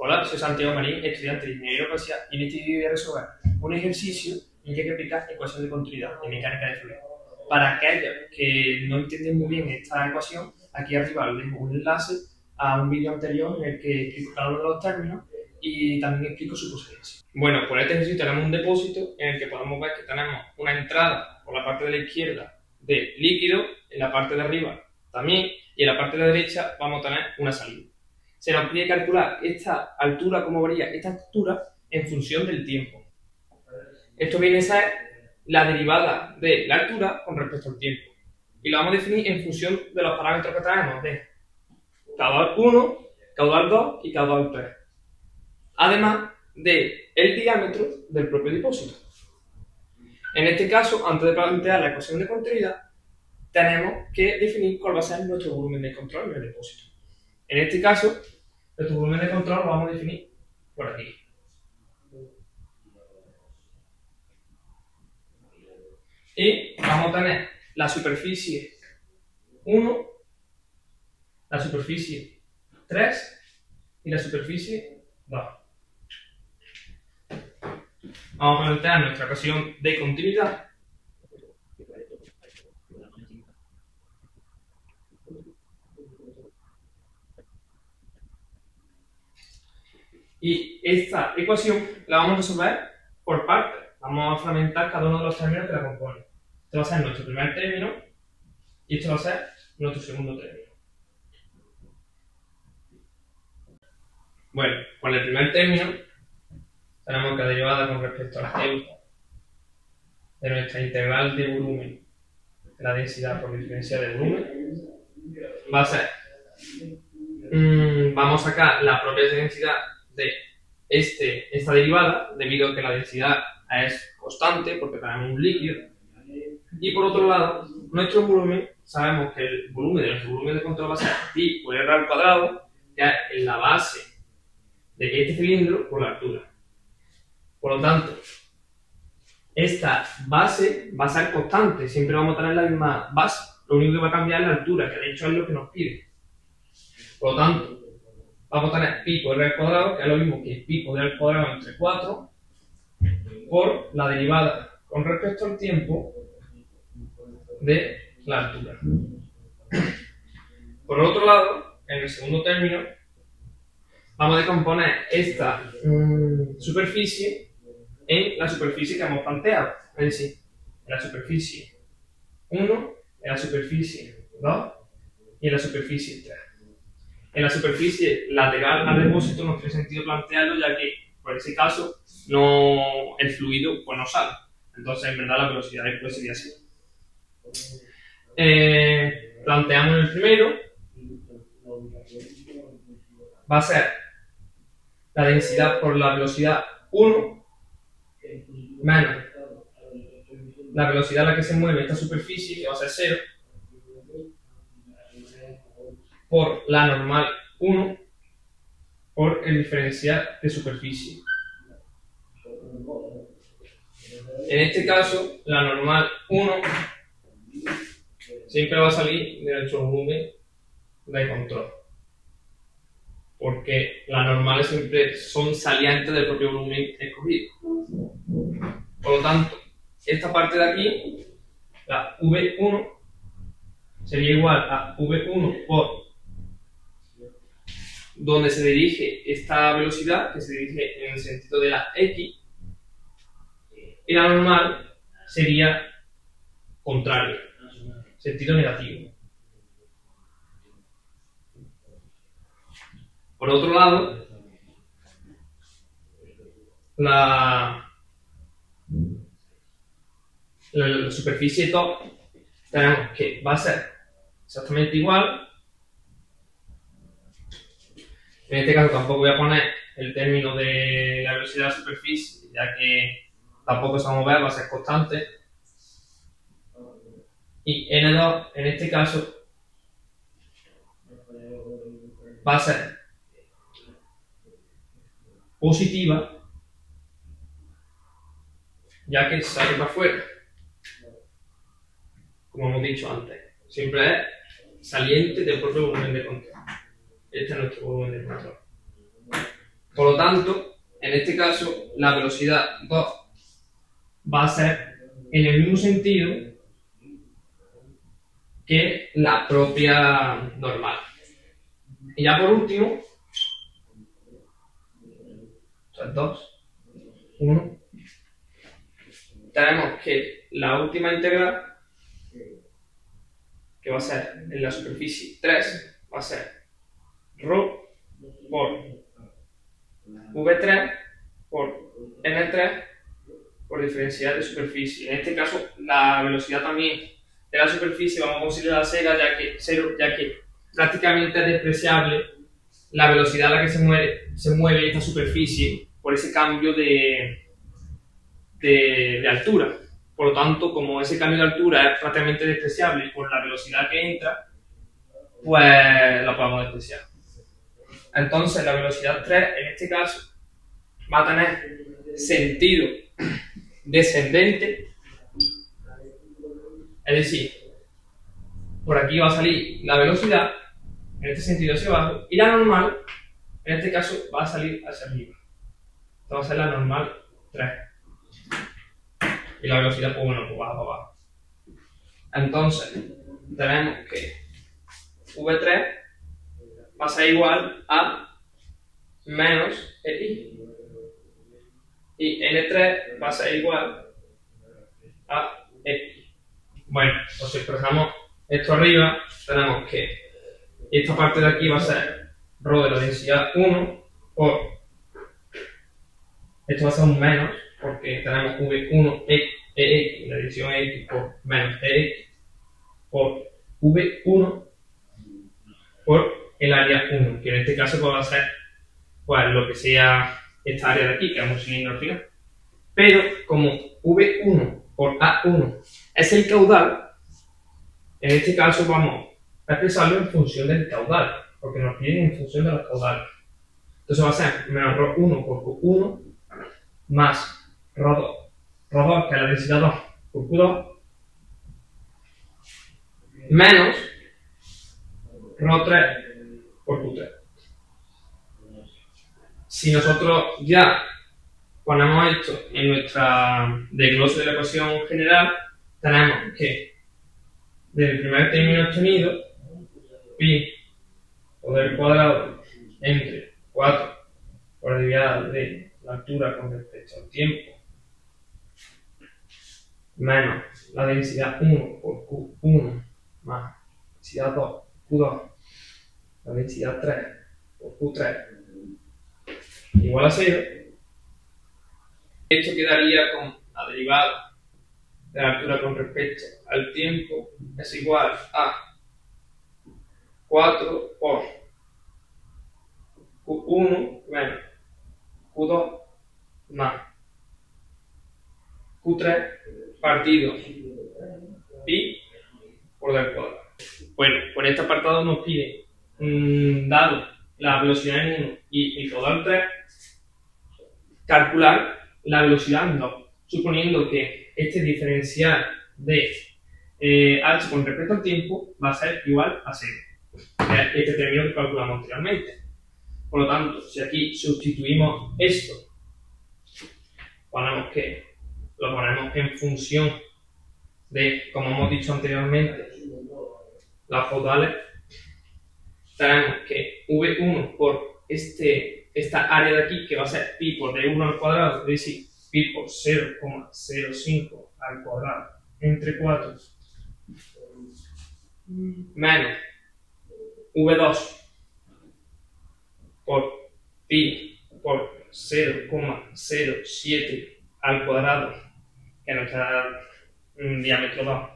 Hola, soy Santiago Marín, estudiante de Ingeniería Aeroespacial, y en este vídeo voy a resolver un ejercicio en que hay que aplicar ecuación de continuidad en mecánica de fluidos. Para aquellos que no entienden muy bien esta ecuación, aquí arriba les dejo un enlace a un vídeo anterior en el que explico cada uno de los términos y también explico su procedencia. Bueno, por este ejercicio tenemos un depósito en el que podemos ver que tenemos una entrada por la parte de la izquierda de líquido, en la parte de arriba también, y en la parte de la derecha vamos a tener una salida. Se nos pide calcular esta altura, cómo varía esta altura en función del tiempo. Esto viene a ser la derivada de la altura con respecto al tiempo. Y lo vamos a definir en función de los parámetros que tenemos de caudal 1, caudal 2 y caudal 3. Además del diámetro del propio depósito. En este caso, antes de plantear la ecuación de continuidad, tenemos que definir cuál va a ser nuestro volumen de control en el depósito. En este caso, nuestro volumen de control lo vamos a definir por aquí. Y vamos a tener la superficie 1, la superficie 3 y la superficie 2. Vamos a plantear nuestra ecuación de continuidad. Y esta ecuación la vamos a resolver por partes. Vamos a fragmentar cada uno de los términos que la componen. Este va a ser nuestro primer término y este va a ser nuestro segundo término. Bueno, con el primer término tenemos que la derivada con respecto a la EU de nuestra integral de volumen de la densidad por diferencia de volumen va a ser, vamos a sacar la propia densidad de esta derivada, debido a que la densidad es constante porque tenemos un líquido, y por otro lado, nuestro volumen, sabemos que el volumen de nuestro volumen de control va a ser pi por r al cuadrado, que es la base de este cilindro por la altura. Por lo tanto, esta base va a ser constante, siempre vamos a tener la misma base, lo único que va a cambiar es la altura, que de hecho es lo que nos pide. Por lo tanto, vamos a tener pi por r al cuadrado, que es lo mismo que pi por r al cuadrado entre 4, por la derivada con respecto al tiempo de la altura. Por otro lado, en el segundo término, vamos a decomponer esta superficie en la superficie que hemos planteado, es decir, en la superficie 1, en la superficie 2 y en la superficie 3. En la superficie lateral al depósito no tiene sentido plantearlo, ya que por ese caso el fluido pues no sale. Entonces, en verdad, la velocidad después sería así. Planteamos el primero. Va a ser la densidad por la velocidad 1 menos la velocidad a la que se mueve esta superficie, que va a ser 0, por la normal 1 por el diferencial de superficie. En este caso, la normal 1 siempre va a salir de nuestro volumen de control, porque las normales siempre son salientes del propio volumen escogido. Por lo tanto, esta parte de aquí, la V1, sería igual a V1 por donde se dirige esta velocidad, que se dirige en el sentido de la X, y la normal sería contrario, sentido negativo. Por otro lado, la superficie 2 tenemos que va a ser exactamente igual. En este caso tampoco voy a poner el término de la velocidad de la superficie, ya que tampoco se va a mover, va a ser constante. Y N2 en este caso va a ser positiva, ya que sale para afuera, como hemos dicho antes. Siempre es saliente del propio volumen de control. Este es nuestro volumen de control. Por lo tanto, en este caso, la velocidad 2 va a ser en el mismo sentido que la propia normal. Y ya por último, 2, 1, tenemos que la última integral, que va a ser en la superficie 3, va a ser ρ por v3 por n3 por diferencial de superficie. En este caso, la velocidad también de la superficie vamos a considerar cero, ya que prácticamente es despreciable la velocidad a la que se mueve esta superficie por ese cambio de altura. Por lo tanto, como ese cambio de altura es prácticamente despreciable por la velocidad que entra, pues lo podemos despreciar. Entonces, la velocidad 3, en este caso, va a tener sentido descendente, es decir, por aquí va a salir la velocidad, en este sentido hacia abajo, y la normal, en este caso, va a salir hacia arriba. Esta va a ser la normal 3. Y la velocidad, pues bueno, pues baja para abajo. Entonces, tenemos que v3 va a ser igual a menos i. Y n3 va a ser igual a x. Bueno, pues si expresamos esto arriba, tenemos que esta parte de aquí va a ser ρ de la densidad 1 por, esto va a ser un menos, porque tenemos v1 ex, la división x por menos ex, por v1 por el área 1, que en este caso pues va a ser pues, lo que sea esta área de aquí, que es un cilindro al final. Pero como v1 por a1 es el caudal, en este caso vamos a expresarlo en función del caudal, porque nos piden en función de los caudales. Entonces va a ser menos ρ1 por q1 más ρ2, que es la densidad 2 por q2, menos ρ3 por q3. Si nosotros ya ponemos esto en nuestra desglose de la ecuación general, tenemos que del primer término obtenido, pi poder cuadrado entre 4 por la derivada de la altura con respecto al tiempo, menos la densidad 1 por q1 más la densidad 2 por q2, la densidad 3 por q3 igual a 0. Esto quedaría con la derivada de la altura con respecto al tiempo es igual a 4 por q1 menos q2 más q3 partido pi por d al cuadrado. Bueno, por este apartado nos pide, dado la velocidad en 1 y el caudal 3, calcular la velocidad en 2, suponiendo que este diferencial de h con respecto al tiempo va a ser igual a 0, que es este término que calculamos anteriormente. Por lo tanto, si aquí sustituimos esto, ponemos que lo ponemos en función de, como hemos dicho anteriormente, las caudales, tenemos que v1 por esta área de aquí, que va a ser pi por d1 al cuadrado, es decir, pi por 0,05 al cuadrado entre 4, menos v2 por pi por 0,07 al cuadrado, que nos da un diámetro 2,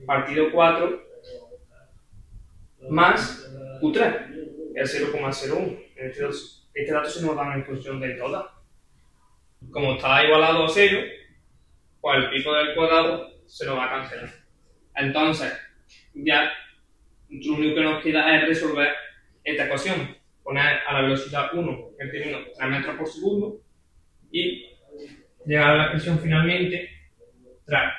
partido 4, más q3, que es 0,01. Este dato se nos da en función de todas. Como está igualado a 0, pues el pico del cuadrado se nos va a cancelar. Entonces, ya lo único que nos queda es resolver esta ecuación. Poner a la velocidad 1 el término 3 metros por segundo y llegar a la expresión finalmente tras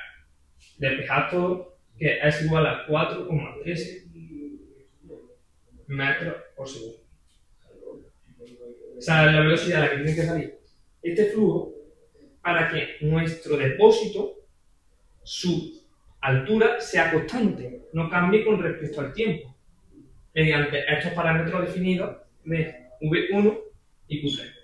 despejar todo, que es igual a 4,13 metros por segundo. esa es la velocidad a la que tiene que salir este flujo para que nuestro depósito, su altura, sea constante, no cambie con respecto al tiempo, mediante estos parámetros definidos de V1 y Q3.